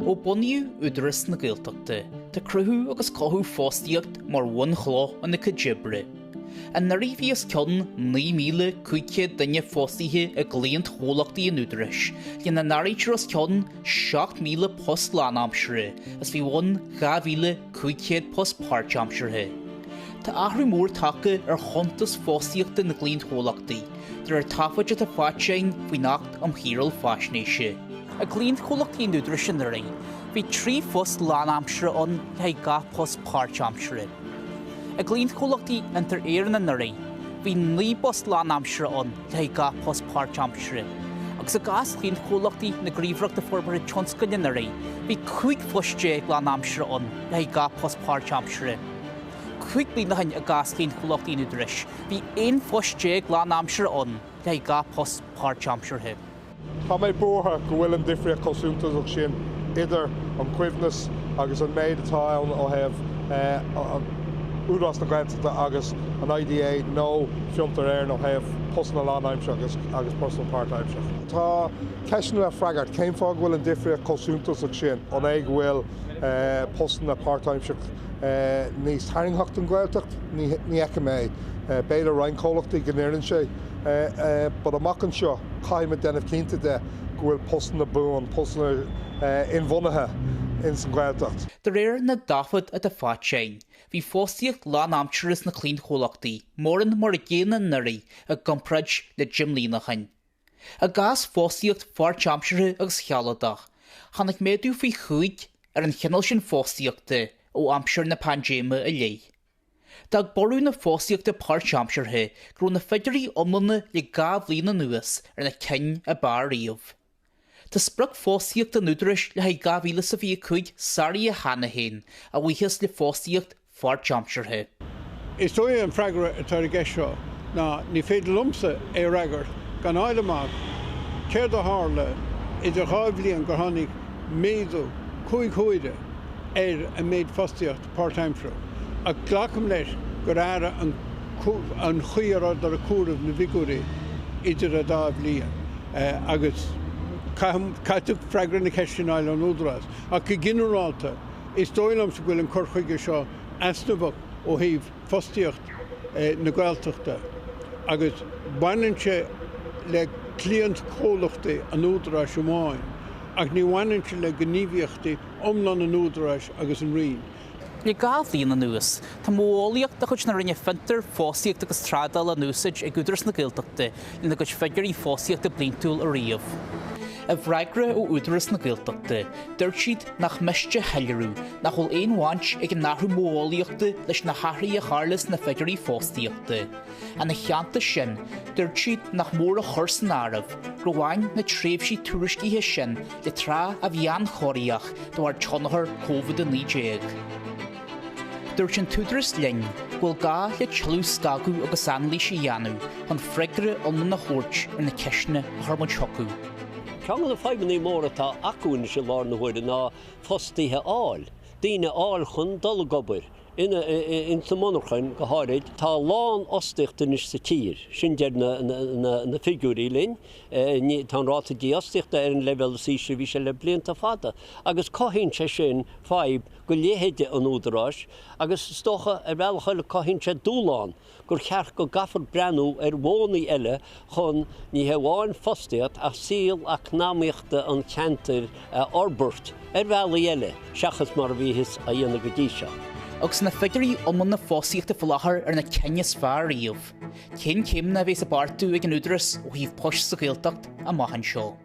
ó bunaíodh Údarás na Gaeltachta, tá cruthú agus cothú fostaíocht mar bhain chló an na Cajibre. An narí bhíos ceann 9,500 duine fostaithe a gcliantchomhlachtaí Údarás, le na narítear os ceann 7,000 post lánaimseartha, as bhí 2,500 post pháirtaimseartha. Tá Athrú mór taca chuntas fostaíochta na gcliantchomhlachtaí, dar taifid a fátein faoi nacht am chiaráil faisnéise. A gcliantchomhlachtaí Údarás sin narí, bhí 3 post lánaimseartha an le gá post pháirtaimseartha. A gcliantchomhlachtaí antar éireann na narí, bhí 9 post lánaimseartha an le gá post pháirtaimseartha. Agus a gás cliantchomhlachtaí na gríomhreachta forbar tionscail na narí, bhí 5 fostaithe lánaimseartha an le gá post pháirtaimseartha. 5 bliana a gás cliantchomhlachtaí Údarás, bhí 1 fostaithe lánaimseartha an le gá post pháirtaimseartha. Tá mé buaithe go bhfuil an difriacht suntasach shin idir an cuimhneas agus an méid atá ann ó thaobh Údarás na Gaeltachta agus an IDA nó fiúntar réir nó thaobh post na lánaimseartha agus post na pháirtaimseartha. Tá ceisna le freagart céim fág bhfuil an difriacht suntasach shin an éig bhfuil post na pháirtaimseartha níos thaingtheacht an Gaeltacht ní eice mé béidir reinchomhlachtaí gnéireann sé. But amach an seo caiim a denmh cinnte de go bhfuil post na buan, post na inmhonathe in san Gaeltacht. De réir na daifid a fátein, bhí fostaíocht lánaimseartha na cliantchomhlachtaí, móran mar a gcéanna narí a gompraid le mbliana. A gás fostaíocht pháirtaimseartha agus chealadach, chanach méadú faoi cúig ar an cheannail sin fostaíochta ó aimsir na phaindéim a léith. Dag ború na fostaíochta pháirtaimseartha grú na feidirí omlanna le 2 bliana nuas ar na cinn a bar riamh. Tá sprag fostaíochta Údarás le 2025 sarí a hana héin a bhuichas le fostaíocht pháirtaimseartha. Is dói an freagra atá i gceisio ná ní féidir lumsa é reagart gan áile amach céir do hála idir 2 bliain gur tháinig méadú cúig ar a méid fostaíocht pháirtaimseartha. A ghlacham leis gur ára an chuiarad ar a cúramh na bhígúirí idir a 2 bliain agus caitú freagra na ceisiúnáil an Údarás. A go ginearálta is dóilm sa bhfuil an corchuige seo asnamhach ó thaobh fostaíocht na Gaeltachta agus bhainanse le cliantchomhlachtaí an Údarás amháin ach ní bhainanse le gníomhaíochtaí omlan an Údarás agus an rion. Le 2 bliana nuas, tá móolaíocht a chuid na rinne fintar fostaíocht agus trádal an úsaid ag Údarás na Gaeltachta le na go feidirí fostaíochta bliantúil a riamh. A bhreagra ó Údarás na Gaeltachta, dúirt siad nach meiste heilearú nach bhfuil éon bhaint ag an nathrú móolaíochta leis na hathaí a charlas na feidirí fostaíochta. A na cheantas sin, dúirt siad nach mór a chur san áireamh, go bhhain na tréimhsí tuairiscithe sin le trá a bhíon choiríoch do ar tionachar COVID-19. Dúirt an Údarás linn bhfuil gá le tealú stagu agus anlaí sé dhéanú an freagra omlan na chóirt ar na ceisna a thurmaid chocu. Ceangal a feidhmí mór atá acuin se lár na huaide ná fostaithe áil. Daoine áil chun dul gobar. In sa monarchain go háirid tá lán ostiachta is sa tír. Sin deir na figúrí linn, tá rátaidí ostiachta ar an level síse bhí sé le blianta fada. Agus cóhinn sé sin feib go léhéide an Údarás, agus stocha ar bhealach le cóhinn sé dúláin, gur chearc go gafar brenú ar bhónaí eile chun ní heabháin fostaíocht a síl a cnámíochta an ceantar orbert ar bhealaí eile, seachas mar bhíhis a dhéanana go dtí seo. Agus na feidirí omlan na fostaíochta fallachar ar na cinne sfear riamh. Cén céim na bhés a bartú ag an Údarás ó thaobh poist sa Gaeltacht a maihan seo.